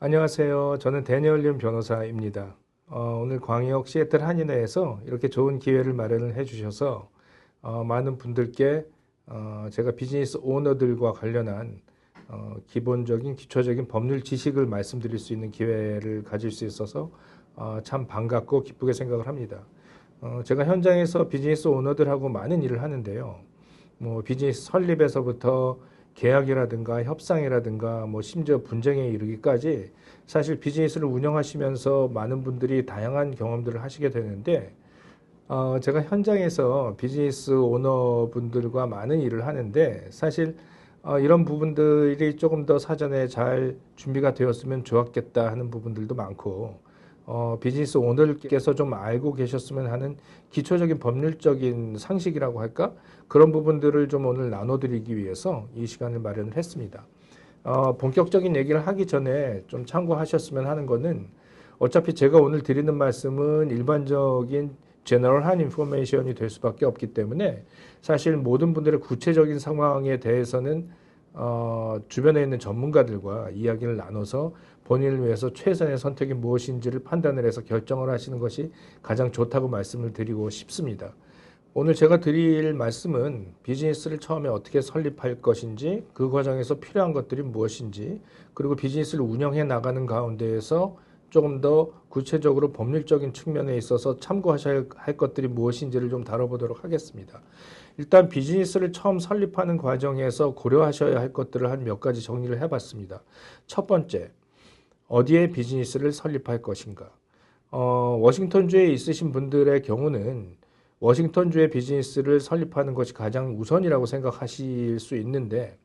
안녕하세요. 저는 데니얼 림 변호사입니다. 오늘 광역 시애틀 한인회에서 이렇게 좋은 기회를 마련을 해주셔서 많은 분들께 제가 비즈니스 오너들과 관련한 기본적인 기초적인 법률 지식을 말씀드릴 수 있는 기회를 가질 수 있어서 참 반갑고 기쁘게 생각을 합니다. 제가 현장에서 비즈니스 오너들하고 많은 일을 하는데요. 뭐 비즈니스 설립에서부터 계약이라든가 협상이라든가 뭐 심지어 분쟁에 이르기까지 사실 비즈니스를 운영하시면서 많은 분들이 다양한 경험들을 하시게 되는데 제가 현장에서 비즈니스 오너분들과 많은 일을 하는데 사실 이런 부분들이 조금 더 사전에 잘 준비가 되었으면 좋았겠다 하는 부분들도 많고 비즈니스 오너들께서 좀 알고 계셨으면 하는 기초적인 법률적인 상식이라고 할까? 그런 부분들을 좀 오늘 나눠드리기 위해서 이 시간을 마련을 했습니다. 본격적인 얘기를 하기 전에 좀 참고하셨으면 하는 거는 어차피 제가 오늘 드리는 말씀은 일반적인 제너럴한 인포메이션이 될 수밖에 없기 때문에 사실 모든 분들의 구체적인 상황에 대해서는 주변에 있는 전문가들과 이야기를 나눠서 본인을 위해서 최선의 선택이 무엇인지를 판단을 해서 결정을 하시는 것이 가장 좋다고 말씀을 드리고 싶습니다. 오늘 제가 드릴 말씀은 비즈니스를 처음에 어떻게 설립할 것인지, 그 과정에서 필요한 것들이 무엇인지, 그리고 비즈니스를 운영해 나가는 가운데에서 조금 더 구체적으로 법률적인 측면에 있어서 참고하셔야 할 것들이 무엇인지를 좀 다뤄보도록 하겠습니다. 일단 비즈니스를 처음 설립하는 과정에서 고려하셔야 할 것들을 한 몇 가지 정리를 해봤습니다. 첫 번째, 어디에 비즈니스를 설립할 것인가? 워싱턴주에 있으신 분들의 경우는 워싱턴주의 비즈니스를 설립하는 것이 가장 우선이라고 생각하실 수 있는데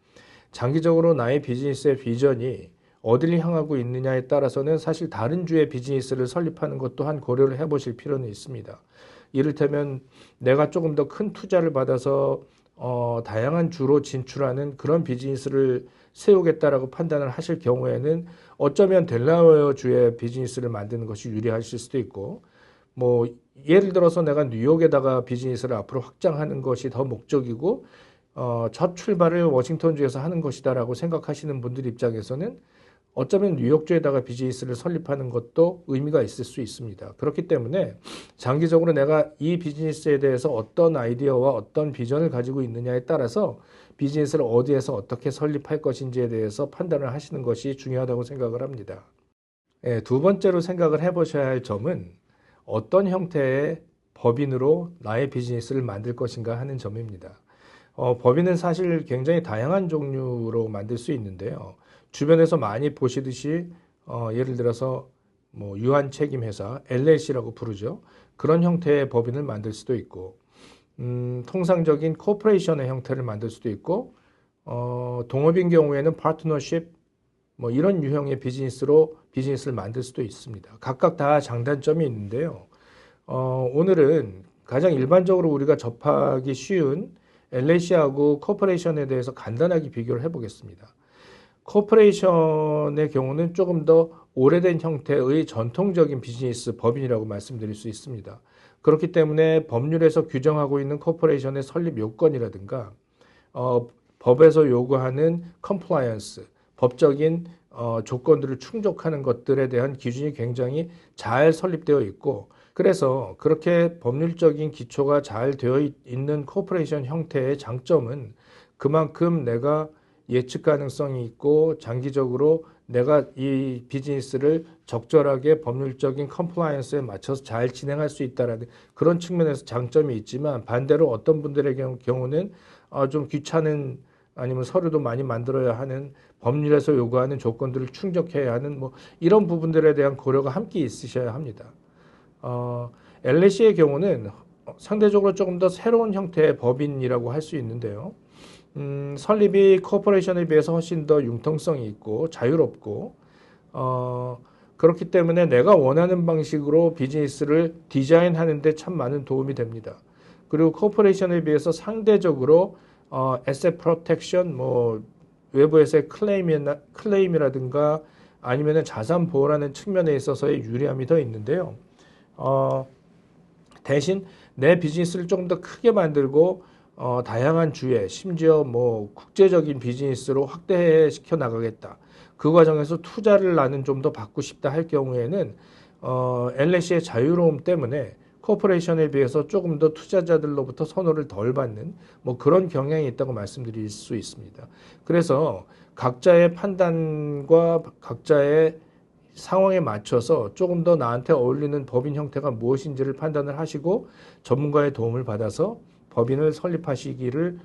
장기적으로 나의 비즈니스의 비전이 어디를 향하고 있느냐에 따라서는 사실 다른 주의 비즈니스를 설립하는 것 또한 고려를 해보실 필요는 있습니다. 이를테면 내가 조금 더 큰 투자를 받아서 다양한 주로 진출하는 그런 비즈니스를 세우겠다라고 판단을 하실 경우에는 어쩌면 델라웨어 주의 비즈니스를 만드는 것이 유리하실 수도 있고 뭐 예를 들어서 내가 뉴욕에다가 비즈니스를 앞으로 확장하는 것이 더 목적이고 첫 출발을 워싱턴주에서 하는 것이다라고 생각하시는 분들 입장에서는 어쩌면 뉴욕주에다가 비즈니스를 설립하는 것도 의미가 있을 수 있습니다. 그렇기 때문에 장기적으로 내가 이 비즈니스에 대해서 어떤 아이디어와 어떤 비전을 가지고 있느냐에 따라서 비즈니스를 어디에서 어떻게 설립할 것인지에 대해서 판단을 하시는 것이 중요하다고 생각을 합니다. 예, 두 번째로 생각을 해보셔야 할 점은 어떤 형태의 법인으로 나의 비즈니스를 만들 것인가 하는 점입니다. 법인은 사실 굉장히 다양한 종류로 만들 수 있는데요. 주변에서 많이 보시듯이 예를 들어서 뭐 유한책임회사 LLC라고 부르죠. 그런 형태의 법인을 만들 수도 있고 통상적인 코퍼레이션의 형태를 만들 수도 있고 동업인 경우에는 파트너십 뭐 이런 유형의 비즈니스로 비즈니스를 만들 수도 있습니다. 각각 다 장단점이 있는데요. 오늘은 가장 일반적으로 우리가 접하기 쉬운 LLC하고 코퍼레이션에 대해서 간단하게 비교를 해보겠습니다. 코퍼레이션의 경우는 조금 더 오래된 형태의 전통적인 비즈니스 법인이라고 말씀드릴 수 있습니다. 그렇기 때문에 법률에서 규정하고 있는 코퍼레이션의 설립 요건이라든가 법에서 요구하는 컴플라이언스, 법적인 조건들을 충족하는 것들에 대한 기준이 굉장히 잘 설립되어 있고 그래서 그렇게 법률적인 기초가 잘 되어 있는 코퍼레이션 형태의 장점은 그만큼 내가 예측 가능성이 있고 장기적으로 내가 이 비즈니스를 적절하게 법률적인 컴플라이언스에 맞춰서 잘 진행할 수 있다는 그런 측면에서 장점이 있지만 반대로 어떤 분들의 경우는 좀 귀찮은 아니면 서류도 많이 만들어야 하는 법률에서 요구하는 조건들을 충족해야 하는 뭐 이런 부분들에 대한 고려가 함께 있으셔야 합니다. LLC의 경우는 상대적으로 조금 더 새로운 형태의 법인이라고 할 수 있는데요. 설립이 코퍼레이션에 비해서 훨씬 더 융통성이 있고 자유롭고 그렇기 때문에 내가 원하는 방식으로 비즈니스를 디자인하는 데 참 많은 도움이 됩니다. 그리고 코퍼레이션에 비해서 상대적으로 에셋 프로텍션 뭐 외부에서의 클레임이라든가 아니면은 자산 보호라는 측면에 있어서의 유리함이 더 있는데요. 대신 내 비즈니스를 조금 더 크게 만들고 다양한 주에 심지어 뭐 국제적인 비즈니스로 확대시켜 나가겠다. 그 과정에서 투자를 나는 좀 더 받고 싶다 할 경우에는 LH의 자유로움 때문에 코퍼레이션에 비해서 조금 더 투자자들로부터 선호를 덜 받는 뭐 그런 경향이 있다고 말씀드릴 수 있습니다. 그래서 각자의 판단과 각자의 상황에 맞춰서 조금 더 나한테 어울리는 법인 형태가 무엇인지를 판단을 하시고 전문가의 도움을 받아서 법인을 설립하시기를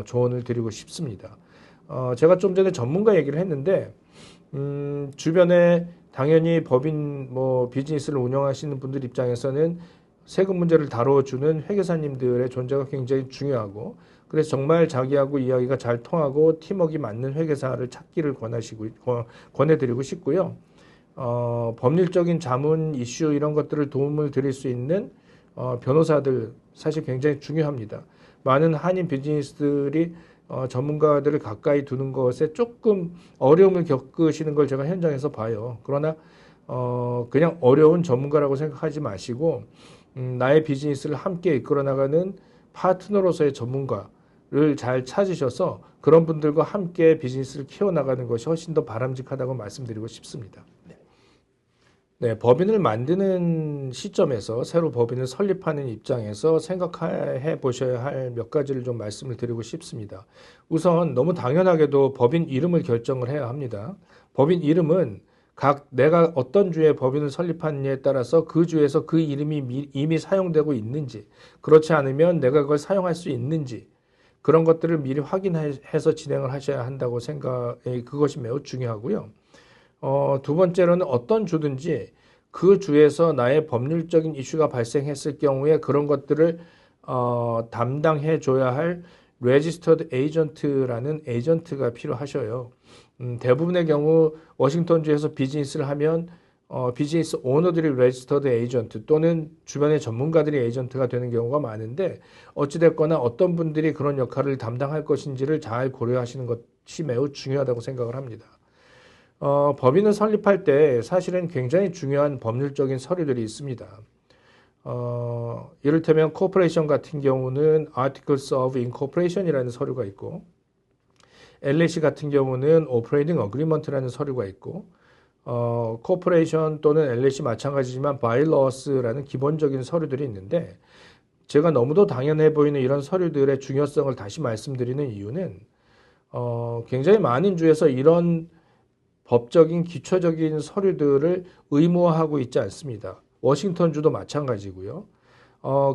조언을 드리고 싶습니다. 제가 좀 전에 전문가 얘기를 했는데 주변에 당연히 법인 뭐 비즈니스를 운영하시는 분들 입장에서는 세금 문제를 다뤄주는 회계사님들의 존재가 굉장히 중요하고 그래서 정말 자기하고 이야기가 잘 통하고 팀워크가 맞는 회계사를 찾기를 권해드리고 싶고요. 법률적인 자문 이슈 이런 것들을 도움을 드릴 수 있는 변호사들 사실 굉장히 중요합니다. 많은 한인 비즈니스들이 전문가들을 가까이 두는 것에 조금 어려움을 겪으시는 걸 제가 현장에서 봐요. 그러나 그냥 어려운 전문가라고 생각하지 마시고 나의 비즈니스를 함께 이끌어 나가는 파트너로서의 전문가를 잘 찾으셔서 그런 분들과 함께 비즈니스를 키워나가는 것이 훨씬 더 바람직하다고 말씀드리고 싶습니다. 네, 법인을 만드는 시점에서 새로 법인을 설립하는 입장에서 생각해 보셔야 할 몇 가지를 좀 말씀을 드리고 싶습니다. 우선 너무 당연하게도 법인 이름을 결정을 해야 합니다. 법인 이름은 내가 어떤 주에 법인을 설립하느냐에 따라서 그 주에서 그 이름이 이미 사용되고 있는지, 그렇지 않으면 내가 그걸 사용할 수 있는지, 그런 것들을 미리 확인해서 진행을 하셔야 한다고 그것이 매우 중요하고요. 두 번째로는 어떤 주든지 그 주에서 나의 법률적인 이슈가 발생했을 경우에 그런 것들을 담당해 줘야 할 레지스터드 에이전트라는 에이전트가 필요하셔요. 대부분의 경우 워싱턴주에서 비즈니스를 하면 비즈니스 오너들이 레지스터드 에이전트 또는 주변의 전문가들이 에이전트가 되는 경우가 많은데 어찌됐거나 어떤 분들이 그런 역할을 담당할 것인지를 잘 고려하시는 것이 매우 중요하다고 생각을 합니다. 법인을 설립할 때 사실은 굉장히 중요한 법률적인 서류들이 있습니다. 이를테면 코퍼레이션 같은 경우는 Articles of Incorporation이라는 서류가 있고 LLC 같은 경우는 Operating Agreement라는 서류가 있고 코퍼레이션 또는 LLC 마찬가지지만 Bylaws라는 기본적인 서류들이 있는데 제가 너무도 당연해 보이는 이런 서류들의 중요성을 다시 말씀드리는 이유는 굉장히 많은 주에서 이런 법적인 기초적인 서류들을 의무화하고 있지 않습니다. 워싱턴주도 마찬가지고요.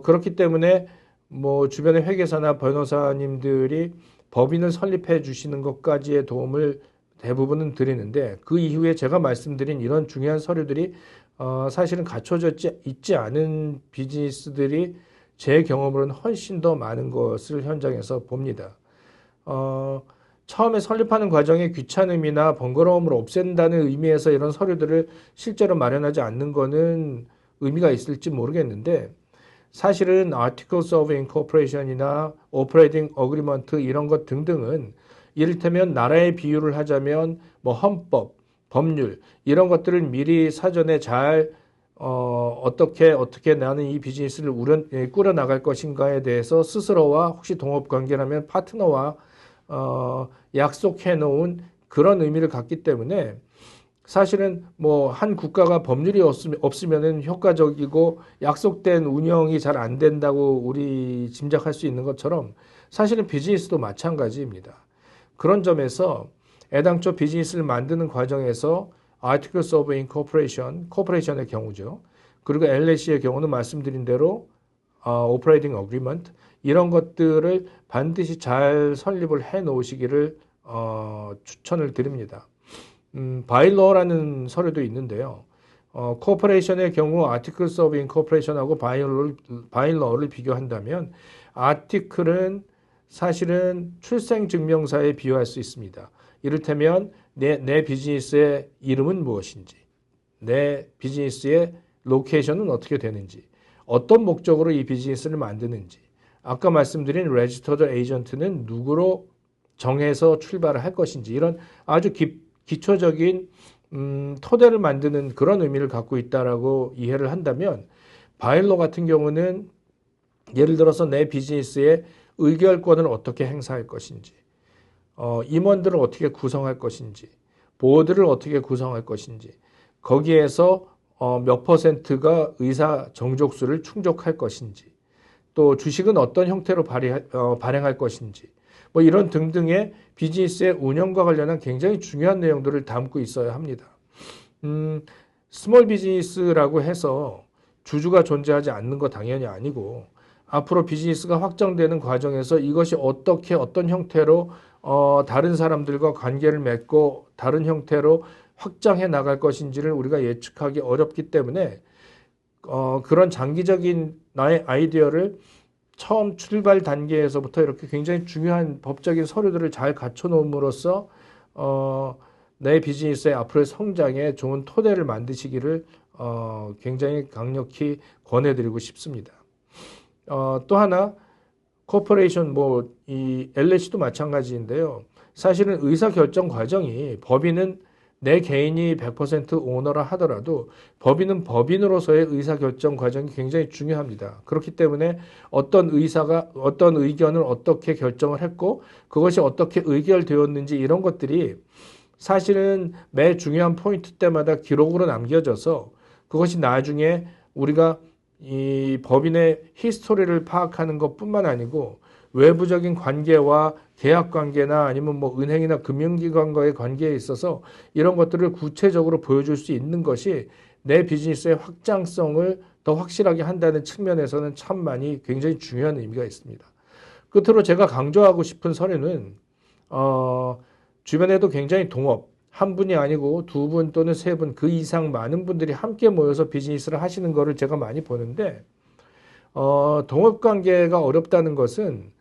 그렇기 때문에 뭐 주변의 회계사나 변호사님들이 법인을 설립해 주시는 것까지의 도움을 대부분은 드리는데 그 이후에 제가 말씀드린 이런 중요한 서류들이 사실은 갖춰져 있지 않은 비즈니스들이 제 경험으로는 훨씬 더 많은 것을 현장에서 봅니다. 처음에 설립하는 과정에 귀찮음이나 번거로움을 없앤다는 의미에서 이런 서류들을 실제로 마련하지 않는 거는 의미가 있을지 모르겠는데 사실은 Articles of Incorporation이나 Operating Agreement 이런 것 등등은 이를테면 나라의 비유를 하자면 뭐 헌법, 법률 이런 것들을 미리 사전에 잘 어떻게 나는 이 비즈니스를 꾸려 나갈 것인가에 대해서 스스로와 혹시 동업 관계라면 파트너와 약속해 놓은 그런 의미를 갖기 때문에 사실은 뭐 한 국가가 법률이 없으면은 효과적이고 약속된 운영이 잘 안 된다고 우리 짐작할 수 있는 것처럼 사실은 비즈니스도 마찬가지입니다. 그런 점에서 애당초 비즈니스를 만드는 과정에서 Articles of Incorporation, 코퍼레이션의 경우죠. 그리고 LLC의 경우는 말씀드린 대로 Operating Agreement 이런 것들을 반드시 잘 설립을 해 놓으시기를 추천을 드립니다. 바일러라는 서류도 있는데요. 코퍼레이션의 경우 Articles of Incorporation하고 바일러를 비교한다면 아티클은 사실은 출생증명서에 비유할 수 있습니다. 이를테면 내 비즈니스의 이름은 무엇인지, 내 비즈니스의 로케이션은 어떻게 되는지, 어떤 목적으로 이 비즈니스를 만드는지, 아까 말씀드린 레지스터드 에이전트는 누구로 정해서 출발을 할 것인지 이런 아주 기초적인 토대를 만드는 그런 의미를 갖고 있다라고 이해를 한다면 바일러 같은 경우는 예를 들어서 내 비즈니스의 의결권을 어떻게 행사할 것인지, 임원들을 어떻게 구성할 것인지, 보드를 어떻게 구성할 것인지, 거기에서 몇 퍼센트가 의사 정족수를 충족할 것인지, 또 주식은 어떤 형태로 발행할 것인지, 뭐 이런 등등의 비즈니스의 운영과 관련한 굉장히 중요한 내용들을 담고 있어야 합니다. 스몰 비즈니스라고 해서 주주가 존재하지 않는 거 당연히 아니고, 앞으로 비즈니스가 확장되는 과정에서 이것이 어떻게 어떤 형태로 다른 사람들과 관계를 맺고 다른 형태로 확장해 나갈 것인지를 우리가 예측하기 어렵기 때문에 그런 장기적인 나의 아이디어를 처음 출발 단계에서부터 이렇게 굉장히 중요한 법적인 서류들을 잘 갖춰 놓음으로써 내 비즈니스의 앞으로의 성장에 좋은 토대를 만드시기를 굉장히 강력히 권해드리고 싶습니다. 또 하나 코퍼레이션 이 LH도 마찬가지인데요. 사실은 의사결정 과정이 법인은 내 개인이 100% 오너라 하더라도 법인은 법인으로서의 의사결정 과정이 굉장히 중요합니다. 그렇기 때문에 어떤 의사가 어떤 의견을 어떻게 결정을 했고 그것이 어떻게 의결되었는지 이런 것들이 사실은 매 중요한 포인트 때마다 기록으로 남겨져서 그것이 나중에 우리가 이 법인의 히스토리를 파악하는 것뿐만 아니고 외부적인 관계와 계약 관계나 아니면 뭐 은행이나 금융기관과의 관계에 있어서 이런 것들을 구체적으로 보여줄 수 있는 것이 내 비즈니스의 확장성을 더 확실하게 한다는 측면에서는 참 많이 굉장히 중요한 의미가 있습니다. 끝으로 제가 강조하고 싶은 사례는 주변에도 굉장히 동업, 한 분이 아니고 두 분 또는 세 분 그 이상 많은 분들이 함께 모여서 비즈니스를 하시는 거를 제가 많이 보는데 동업 관계가 어렵다는 것은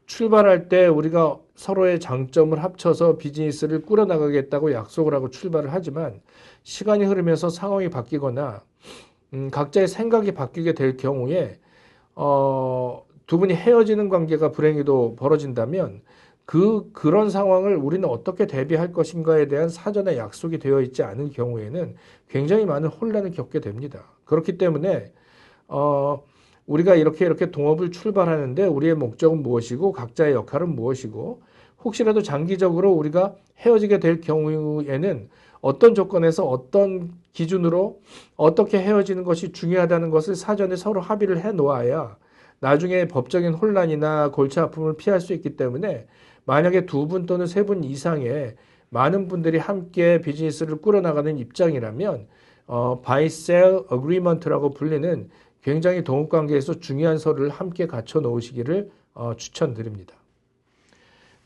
출발할 때 우리가 서로의 장점을 합쳐서 비즈니스를 꾸려나가겠다고 약속을 하고 출발을 하지만 시간이 흐르면서 상황이 바뀌거나 각자의 생각이 바뀌게 될 경우에 두 분이 헤어지는 관계가 불행히도 벌어진다면 그런 상황을 우리는 어떻게 대비할 것인가에 대한 사전에 약속이 되어 있지 않은 경우에는 굉장히 많은 혼란을 겪게 됩니다. 그렇기 때문에 우리가 이렇게 동업을 출발하는데 우리의 목적은 무엇이고 각자의 역할은 무엇이고 혹시라도 장기적으로 우리가 헤어지게 될 경우에는 어떤 조건에서 어떤 기준으로 어떻게 헤어지는 것이 중요하다는 것을 사전에 서로 합의를 해 놓아야 나중에 법적인 혼란이나 골치 아픔을 피할 수 있기 때문에 만약에 두 분 또는 세 분 이상의 많은 분들이 함께 비즈니스를 꾸려나가는 입장이라면 Buy-Sell Agreement라고 불리는 굉장히 동업관계에서 중요한 서류를 함께 갖춰 놓으시기를 추천드립니다.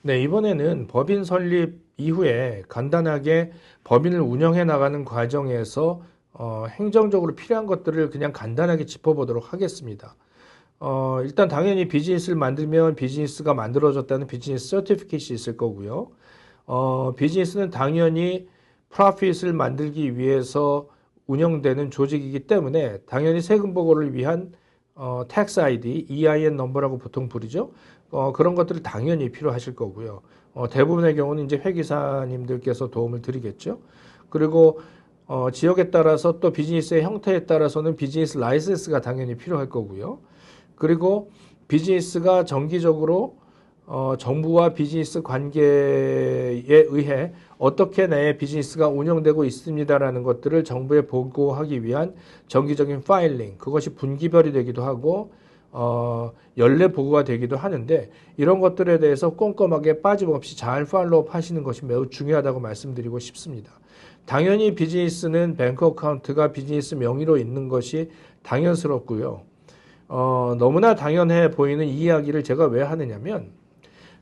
네, 이번에는 법인 설립 이후에 간단하게 법인을 운영해 나가는 과정에서 행정적으로 필요한 것들을 그냥 간단하게 짚어보도록 하겠습니다. 일단 당연히 비즈니스를 만들면 비즈니스가 만들어졌다는 비즈니스 서티피케이트이 있을 거고요. 비즈니스는 당연히 프로핏을 만들기 위해서 운영되는 조직이기 때문에 당연히 세금 보고를 위한 tax ID, EIN 넘버라고 보통 부르죠. 그런 것들을 당연히 필요하실 거고요. 대부분의 경우는 이제 회계사님들께서 도움을 드리겠죠. 그리고 지역에 따라서 또 비즈니스의 형태에 따라서는 비즈니스 라이센스가 당연히 필요할 거고요. 그리고 비즈니스가 정기적으로 정부와 비즈니스 관계에 의해 어떻게 내 비즈니스가 운영되고 있습니다라는 것들을 정부에 보고하기 위한 정기적인 파일링, 그것이 분기별이 되기도 하고 연례 보고가 되기도 하는데 이런 것들에 대해서 꼼꼼하게 빠짐없이 잘 팔로우업 하시는 것이 매우 중요하다고 말씀드리고 싶습니다. 당연히 비즈니스는 뱅크 어카운트가 비즈니스 명의로 있는 것이 당연스럽고요. 너무나 당연해 보이는 이 이야기를 제가 왜 하느냐면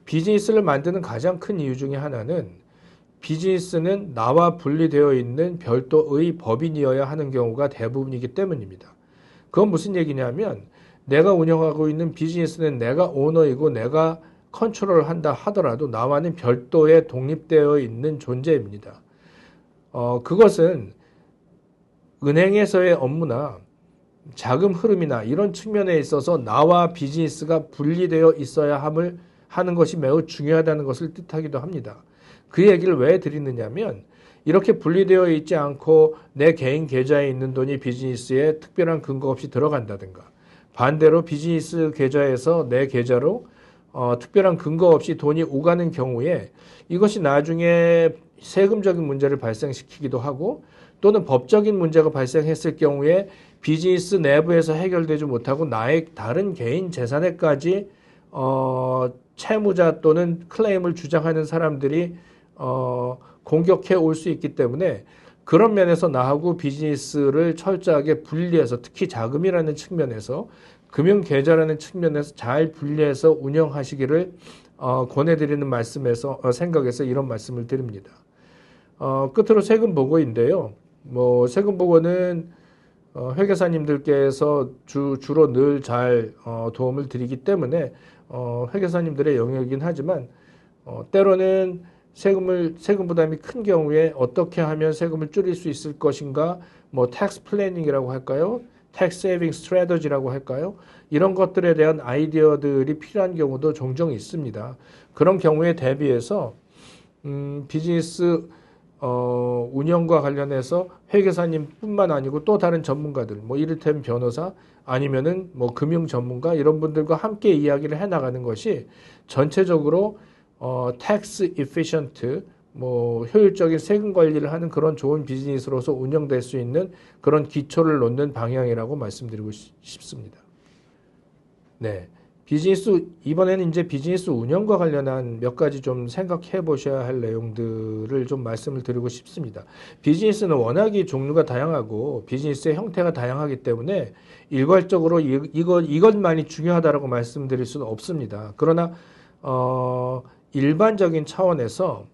비즈니스를 만드는 가장 큰 이유 중에 하나는 비즈니스는 나와 분리되어 있는 별도의 법인이어야 하는 경우가 대부분이기 때문입니다. 그건 무슨 얘기냐면 내가 운영하고 있는 비즈니스는 내가 오너이고 내가 컨트롤을 한다 하더라도 나와는 별도의 독립되어 있는 존재입니다. 그것은 은행에서의 업무나 자금 흐름이나 이런 측면에 있어서 나와 비즈니스가 분리되어 있어야 하는 것이 매우 중요하다는 것을 뜻하기도 합니다. 그 얘기를 왜 드리느냐면 이렇게 분리되어 있지 않고 내 개인 계좌에 있는 돈이 비즈니스에 특별한 근거 없이 들어간다든가 반대로 비즈니스 계좌에서 내 계좌로 특별한 근거 없이 돈이 오가는 경우에 이것이 나중에 세금적인 문제를 발생시키기도 하고 또는 법적인 문제가 발생했을 경우에 비즈니스 내부에서 해결되지 못하고 나의 다른 개인 재산에까지 채무자 또는 클레임을 주장하는 사람들이 공격해 올 수 있기 때문에 그런 면에서 나하고 비즈니스를 철저하게 분리해서 특히 자금이라는 측면에서 금융계좌라는 측면에서 잘 분리해서 운영하시기를 권해드리는 말씀에서 생각해서 이런 말씀을 드립니다. 끝으로 세금 보고인데요. 뭐 세금 보고는 회계사님들께서 주로 늘 잘 도움을 드리기 때문에 회계사님들의 영역이긴 하지만 때로는 세금 부담이 큰 경우에 어떻게 하면 세금을 줄일 수 있을 것인가, 뭐 텍스 플래닝이라고 할까요? 텍스 세이빙 스트래터지라고 할까요? 이런 것들에 대한 아이디어들이 필요한 경우도 종종 있습니다. 그런 경우에 대비해서 비즈니스 운영과 관련해서 회계사님뿐만 아니고 또 다른 전문가들, 뭐 이를테면 변호사 아니면은 뭐 금융 전문가 이런 분들과 함께 이야기를 해 나가는 것이 전체적으로 tax efficient, 뭐 효율적인 세금 관리를 하는 그런 좋은 비즈니스로서 운영될 수 있는 그런 기초를 놓는 방향이라고 말씀드리고 싶습니다. 네. 이번에는 이제 비즈니스 운영과 관련한 몇 가지 좀 생각해 보셔야 할 내용들을 좀 말씀을 드리고 싶습니다. 비즈니스는 워낙에 종류가 다양하고 비즈니스의 형태가 다양하기 때문에 일괄적으로 이것만이 중요하다라고 말씀드릴 수는 없습니다. 그러나, 일반적인 차원에서,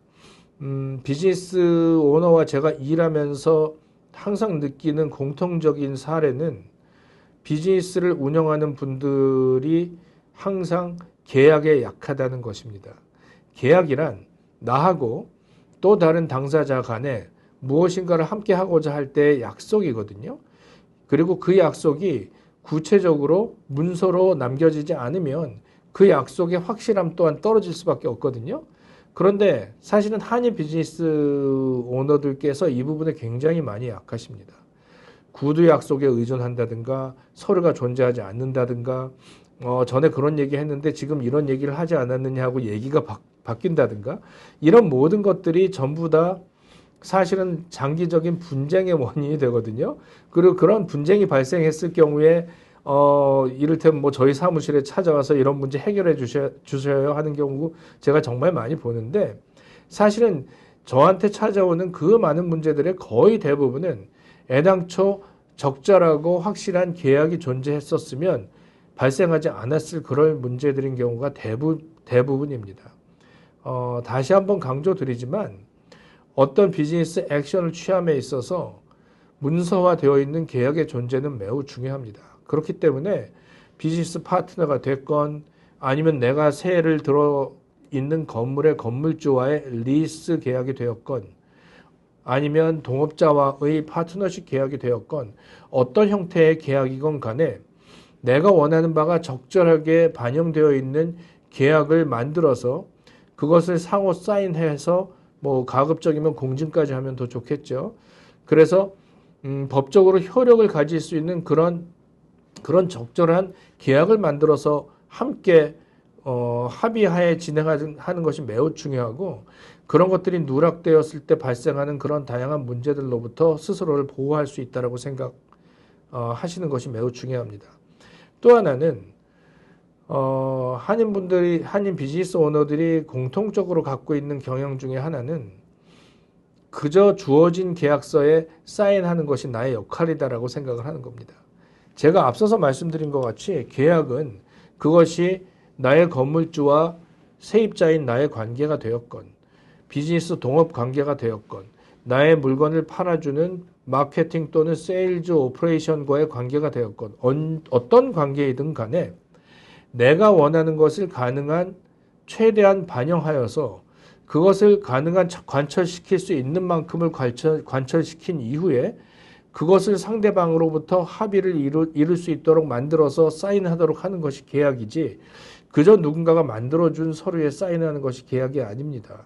비즈니스 오너와 제가 일하면서 항상 느끼는 공통적인 사례는 비즈니스를 운영하는 분들이 항상 계약에 약하다는 것입니다. 계약이란 나하고 또 다른 당사자 간에 무엇인가를 함께 하고자 할 때의 약속이거든요. 그리고 그 약속이 구체적으로 문서로 남겨지지 않으면 그 약속의 확실함 또한 떨어질 수밖에 없거든요. 그런데 사실은 한인 비즈니스 오너들께서 이 부분에 굉장히 많이 약하십니다. 구두 약속에 의존한다든가 서류가 존재하지 않는다든가 전에 그런 얘기 했는데 지금 이런 얘기를 하지 않았느냐 하고 얘기가 바뀐다든가 이런 모든 것들이 전부 다 사실은 장기적인 분쟁의 원인이 되거든요. 그리고 그런 분쟁이 발생했을 경우에 이를테면 뭐 저희 사무실에 찾아와서 이런 문제 해결해 주셔야 하는 경우 제가 정말 많이 보는데 사실은 저한테 찾아오는 그 많은 문제들의 거의 대부분은 애당초 적절하고 확실한 계약이 존재했었으면 발생하지 않았을 그런 문제들인 경우가 대부분입니다. 다시 한번 강조드리지만 어떤 비즈니스 액션을 취함에 있어서 문서화되어 있는 계약의 존재는 매우 중요합니다. 그렇기 때문에 비즈니스 파트너가 됐건 아니면 내가 세를 들어 있는 건물의 건물주와의 리스 계약이 되었건 아니면 동업자와의 파트너십 계약이 되었건 어떤 형태의 계약이건 간에 내가 원하는 바가 적절하게 반영되어 있는 계약을 만들어서 그것을 상호 사인해서 뭐 가급적이면 공증까지 하면 더 좋겠죠. 그래서 법적으로 효력을 가질 수 있는 그런 적절한 계약을 만들어서 함께 합의하에 진행하는 것이 매우 중요하고 그런 것들이 누락되었을 때 발생하는 그런 다양한 문제들로부터 스스로를 보호할 수 있다고 생각하시는 것이 매우 중요합니다. 또 하나는 한인 비즈니스 오너들이 공통적으로 갖고 있는 경영 중에 하나는 그저 주어진 계약서에 사인하는 것이 나의 역할이다라고 생각을 하는 겁니다. 제가 앞서서 말씀드린 것 같이 계약은 그것이 나의 건물주와 세입자인 나의 관계가 되었건 비즈니스 동업 관계가 되었건 나의 물건을 팔아주는 마케팅 또는 세일즈 오퍼레이션과의 관계가 되었건 어떤 관계이든 간에 내가 원하는 것을 가능한 최대한 반영하여서 그것을 가능한 관철시킬 수 있는 만큼을 관철시킨 이후에 그것을 상대방으로부터 합의를 이룰 수 있도록 만들어서 사인하도록 하는 것이 계약이지 그저 누군가가 만들어준 서류에 사인하는 것이 계약이 아닙니다.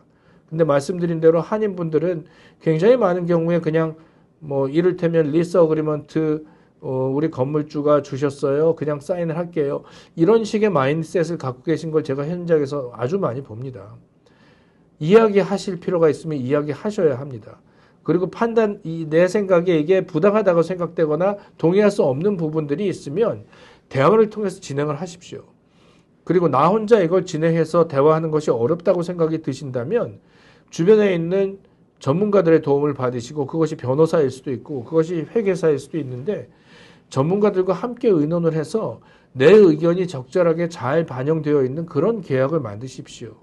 근데 말씀드린 대로 한인분들은 굉장히 많은 경우에 그냥 뭐 이를테면 리스 어그리먼트 우리 건물주가 주셨어요. 그냥 사인을 할게요. 이런 식의 마인드셋을 갖고 계신 걸 제가 현장에서 아주 많이 봅니다. 이야기하실 필요가 있으면 이야기하셔야 합니다. 그리고 내 생각에 이게 부당하다고 생각되거나 동의할 수 없는 부분들이 있으면 대화를 통해서 진행을 하십시오. 그리고 나 혼자 이걸 진행해서 대화하는 것이 어렵다고 생각이 드신다면 주변에 있는 전문가들의 도움을 받으시고, 그것이 변호사일 수도 있고 그것이 회계사일 수도 있는데, 전문가들과 함께 의논을 해서 내 의견이 적절하게 잘 반영되어 있는 그런 계약을 만드십시오.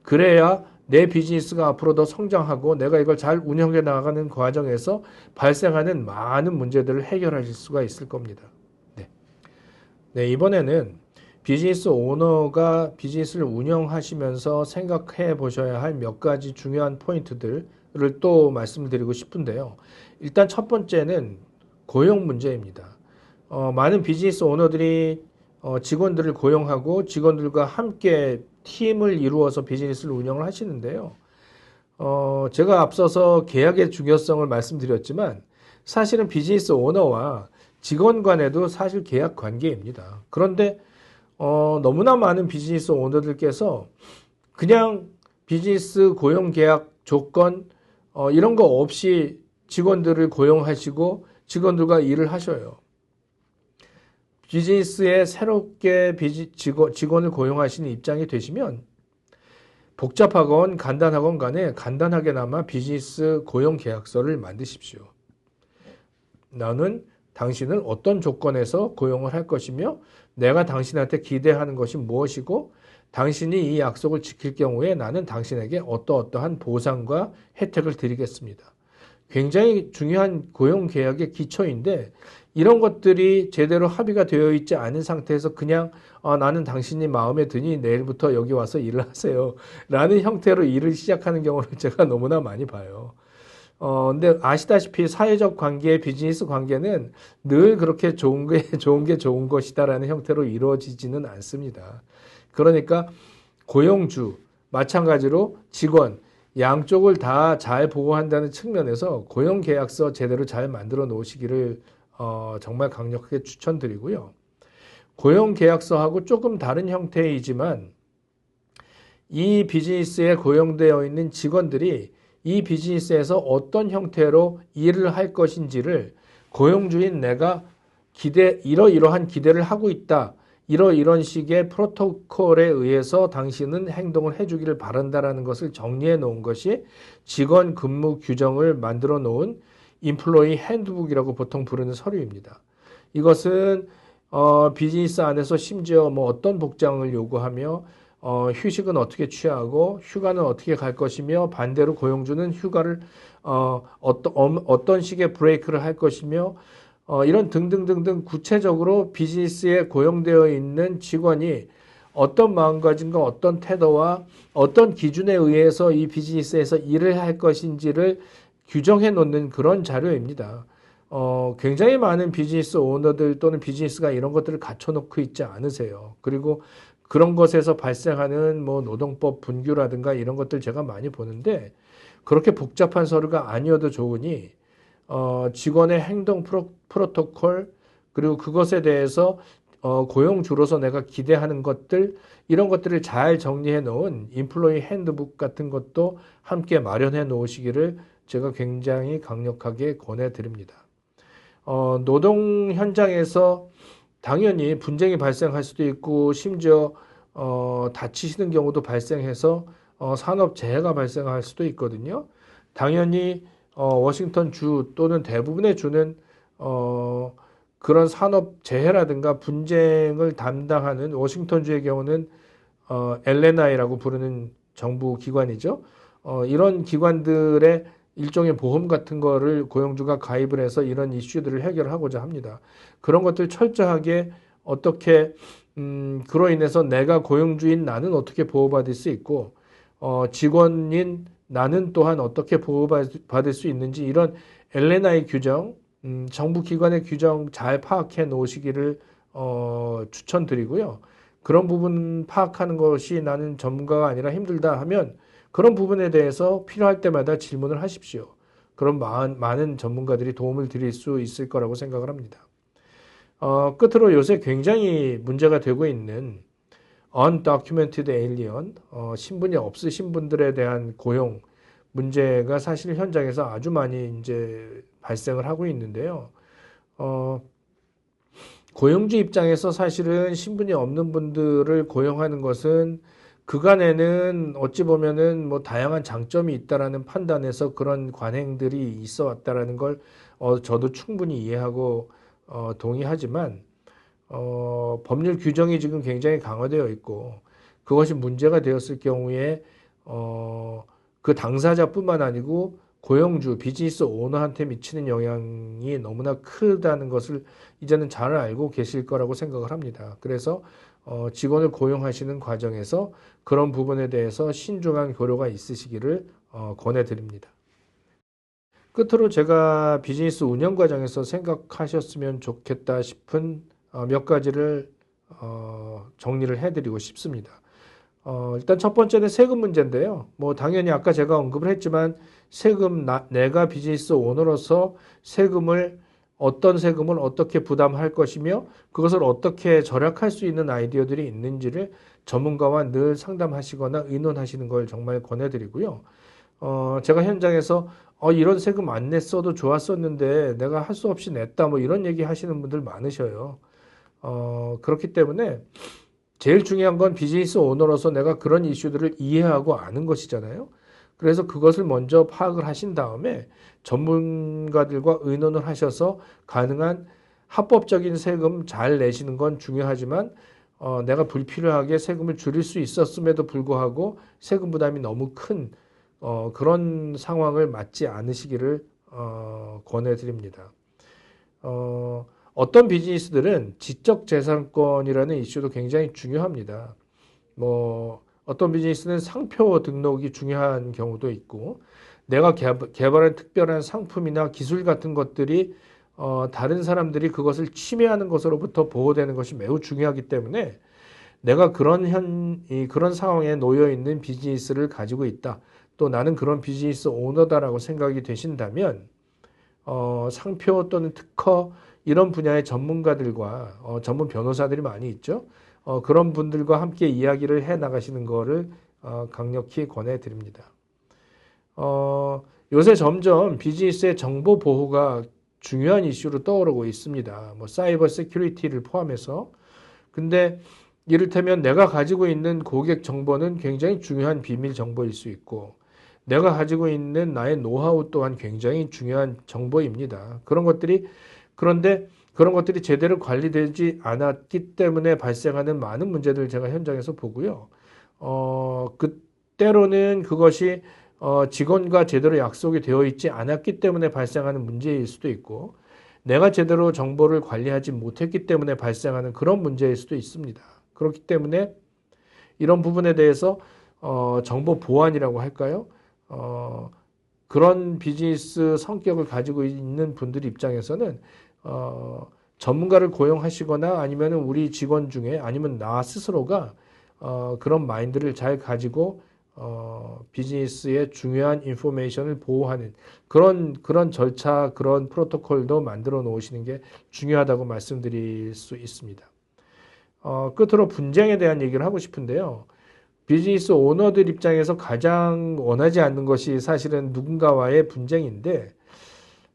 그래야 내 비즈니스가 앞으로 더 성장하고 내가 이걸 잘 운영해 나가는 과정에서 발생하는 많은 문제들을 해결하실 수가 있을 겁니다. 네. 네, 이번에는 비즈니스 오너가 비즈니스를 운영하시면서 생각해 보셔야 할 몇 가지 중요한 포인트들을 또 말씀드리고 싶은데요. 일단 첫 번째는 고용 문제입니다. 많은 비즈니스 오너들이 직원들을 고용하고 직원들과 함께 팀을 이루어서 비즈니스를 운영을 하시는데요. 제가 앞서서 계약의 중요성을 말씀드렸지만 사실은 비즈니스 오너와 직원 간에도 사실 계약 관계입니다. 그런데 너무나 많은 비즈니스 오너들께서 그냥 비즈니스 고용 계약 조건 이런 거 없이 직원들을 고용하시고 직원들과 일을 하셔요. 비즈니스에 새롭게 직원을 고용하시는 입장이 되시면 복잡하건 간단하건 간에 간단하게나마 비즈니스 고용 계약서를 만드십시오. 나는 당신을 어떤 조건에서 고용을 할 것이며 내가 당신한테 기대하는 것이 무엇이고 당신이 이 약속을 지킬 경우에 나는 당신에게 어떠한 보상과 혜택을 드리겠습니다. 굉장히 중요한 고용 계약의 기초인데 이런 것들이 제대로 합의가 되어 있지 않은 상태에서 그냥 나는 당신이 마음에 드니 내일부터 여기 와서 일을 하세요 라는 형태로 일을 시작하는 경우를 제가 너무나 많이 봐요. 근데 아시다시피 사회적 관계, 비즈니스 관계는 늘 그렇게 좋은 게 좋은 것이다라는 형태로 이루어지지는 않습니다. 그러니까 고용주, 마찬가지로 직원, 양쪽을 다 잘 보호한다는 측면에서 고용계약서 제대로 잘 만들어 놓으시기를 정말 강력하게 추천드리고요. 고용계약서하고 조금 다른 형태이지만 이 비즈니스에 고용되어 있는 직원들이 이 비즈니스에서 어떤 형태로 일을 할 것인지를 고용주인 내가 이러이러한 기대를 하고 있다. 이런 식의 프로토콜에 의해서 당신은 행동을 해주기를 바란다라는 것을 정리해 놓은 것이 직원 근무 규정을 만들어 놓은 임플로이 핸드북이라고 보통 부르는 서류입니다. 이것은 비즈니스 안에서 심지어 어떤 복장을 요구하며 휴식은 어떻게 취하고 휴가는 어떻게 갈 것이며 반대로 고용주는 휴가를 어떤 식의 브레이크를 할 것이며 이런 등등등등 구체적으로 비즈니스에 고용되어 있는 직원이 어떤 마음가짐과 어떤 태도와 어떤 기준에 의해서 이 비즈니스에서 일을 할 것인지를 규정해 놓는 그런 자료입니다. 굉장히 많은 비즈니스 오너들 또는 비즈니스가 이런 것들을 갖춰놓고 있지 않으세요. 그리고 그런 것에서 발생하는 노동법 분규라든가 이런 것들 제가 많이 보는데 그렇게 복잡한 서류가 아니어도 좋으니 직원의 행동 프로토콜 그리고 그것에 대해서 고용주로서 내가 기대하는 것들 이런 것들을 잘 정리해 놓은 임플로이 핸드북 같은 것도 함께 마련해 놓으시기를 제가 굉장히 강력하게 권해드립니다. 노동 현장에서 당연히 분쟁이 발생할 수도 있고 심지어 다치시는 경우도 발생해서 산업재해가 발생할 수도 있거든요. 당연히 워싱턴 주 또는 대부분의 주는 그런 산업재해라든가 분쟁을 담당하는 워싱턴주의 경우는 LNI라고 부르는 정부 기관이죠. 이런 기관들의 일종의 보험 같은 거를 고용주가 가입을 해서 이런 이슈들을 해결하고자 합니다. 그런 것들 철저하게 어떻게 그로 인해서 내가 고용주인 나는 어떻게 보호받을 수 있고 직원인 나는 또한 어떻게 보호받을 수 있는지 이런 LNI 규정, 정부 기관의 규정 잘 파악해 놓으시기를 추천드리고요. 그런 부분 파악하는 것이 나는 전문가가 아니라 힘들다 하면 그런 부분에 대해서 필요할 때마다 질문을 하십시오. 그럼 많은 전문가들이 도움을 드릴 수 있을 거라고 생각을 합니다. 끝으로 요새 굉장히 문제가 되고 있는 undocumented alien, 신분이 없으신 분들에 대한 고용 문제가 사실 현장에서 아주 많이 이제 발생을 하고 있는데요. 고용주 입장에서 사실은 신분이 없는 분들을 고용하는 것은 그간에는 어찌 보면은 뭐 다양한 장점이 있다라는 판단에서 그런 관행들이 있어 왔다라는 걸 저도 충분히 이해하고 동의하지만 법률 규정이 지금 굉장히 강화되어 있고 그것이 문제가 되었을 경우에 그 당사자뿐만 아니고 고용주, 비즈니스 오너한테 미치는 영향이 너무나 크다는 것을 이제는 잘 알고 계실 거라고 생각을 합니다. 그래서 직원을 고용하시는 과정에서 그런 부분에 대해서 신중한 고려가 있으시기를 권해드립니다. 끝으로 제가 비즈니스 운영 과정에서 생각하셨으면 좋겠다 싶은 몇 가지를 정리를 해드리고 싶습니다. 일단 첫 번째는 세금 문제인데요. 뭐 당연히 아까 제가 언급을 했지만 세금 내가 비즈니스 오너로서 어떤 세금을 어떻게 부담할 것이며 그것을 어떻게 절약할 수 있는 아이디어들이 있는지를 전문가와 늘 상담하시거나 의논하시는 걸 정말 권해드리고요. 제가 현장에서 이런 세금 안 냈어도 좋았었는데 내가 할 수 없이 냈다 뭐 이런 얘기 하시는 분들 많으셔요. 그렇기 때문에 제일 중요한 건 비즈니스 오너로서 내가 그런 이슈들을 이해하고 아는 것이잖아요. 그래서 그것을 먼저 파악을 하신 다음에 전문가들과 의논을 하셔서 가능한 합법적인 세금 잘 내시는 건 중요하지만 내가 불필요하게 세금을 줄일 수 있었음에도 불구하고 세금 부담이 너무 큰 그런 상황을 맞지 않으시기를 권해드립니다. 어떤 비즈니스들은 지적재산권이라는 이슈도 굉장히 중요합니다. 뭐 어떤 비즈니스는 상표 등록이 중요한 경우도 있고 내가 개발한 특별한 상품이나 기술 같은 것들이 다른 사람들이 그것을 침해하는 것으로부터 보호되는 것이 매우 중요하기 때문에 내가 그런 상황에 놓여 있는 비즈니스를 가지고 있다. 또 나는 그런 비즈니스 오너다라고 생각이 되신다면 상표 또는 특허 이런 분야의 전문가들과 전문 변호사들이 많이 있죠. 그런 분들과 함께 이야기를 해 나가시는 거를 강력히 권해드립니다. 요새 점점 비즈니스의 정보 보호가 중요한 이슈로 떠오르고 있습니다. 뭐 사이버 세큐리티를 포함해서. 근데 이를테면 내가 가지고 있는 고객 정보는 굉장히 중요한 비밀 정보일 수 있고 내가 가지고 있는 나의 노하우 또한 굉장히 중요한 정보입니다. 그런데 그런 것들이 제대로 관리되지 않았기 때문에 발생하는 많은 문제들을 제가 현장에서 보고요. 때로는 그것이 직원과 제대로 약속이 되어 있지 않았기 때문에 발생하는 문제일 수도 있고 내가 제대로 정보를 관리하지 못했기 때문에 발생하는 그런 문제일 수도 있습니다. 그렇기 때문에 이런 부분에 대해서 정보 보안이라고 할까요? 그런 비즈니스 성격을 가지고 있는 분들 입장에서는 전문가를 고용하시거나 아니면 우리 직원 중에 아니면 나 스스로가 그런 마인드를 잘 가지고 비즈니스의 중요한 인포메이션을 보호하는 그런 절차, 그런 프로토콜도 만들어 놓으시는 게 중요하다고 말씀드릴 수 있습니다. 끝으로 분쟁에 대한 얘기를 하고 싶은데요. 비즈니스 오너들 입장에서 가장 원하지 않는 것이 사실은 누군가와의 분쟁인데,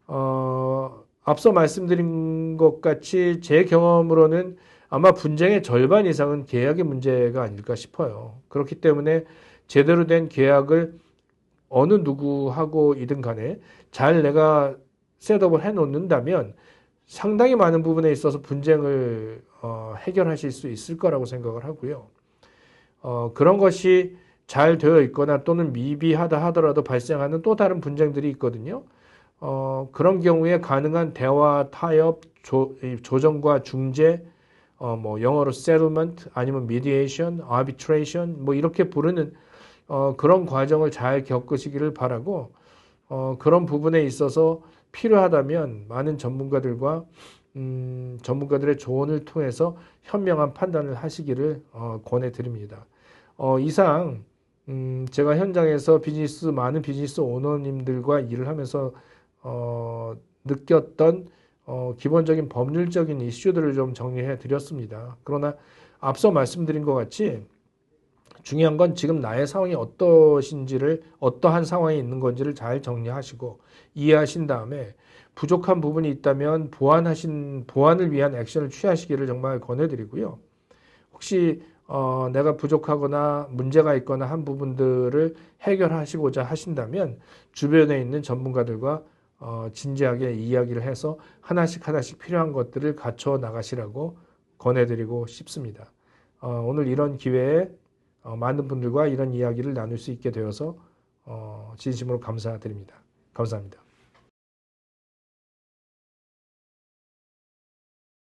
앞서 말씀드린 것 같이 제 경험으로는 아마 분쟁의 절반 이상은 계약의 문제가 아닐까 싶어요. 그렇기 때문에 제대로 된 계약을 어느 누구하고이든 간에 잘 내가 셋업을 해 놓는다면 상당히 많은 부분에 있어서 분쟁을 해결하실 수 있을 거라고 생각을 하고요. 그런 것이 잘 되어 있거나 또는 미비하다 하더라도 발생하는 또 다른 분쟁들이 있거든요. 그런 경우에 가능한 대화, 타협, 조정과 중재, 뭐 영어로 settlement 아니면 mediation, arbitration 뭐 이렇게 부르는 그런 과정을 잘 겪으시기를 바라고 그런 부분에 있어서 필요하다면 많은 전문가들과 전문가들의 조언을 통해서 현명한 판단을 하시기를 권해드립니다. 이상 제가 현장에서 많은 비즈니스 오너님들과 일을 하면서 느꼈던 기본적인 법률적인 이슈들을 좀 정리해 드렸습니다. 그러나 앞서 말씀드린 것 같이 중요한 건 지금 나의 상황이 어떠신지를, 어떠한 상황에 있는 건지를 잘 정리하시고 이해하신 다음에 부족한 부분이 있다면 보완을 위한 액션을 취하시기를 정말 권해드리고요. 혹시 내가 부족하거나 문제가 있거나 한 부분들을 해결하시고자 하신다면 주변에 있는 전문가들과 진지하게 이야기를 해서 하나씩 필요한 것들을 갖춰 나가시라고 권해드리고 싶습니다. 오늘 이런 기회에 많은 분들과 이런 이야기를 나눌 수 있게 되어서 진심으로 감사드립니다. 감사합니다.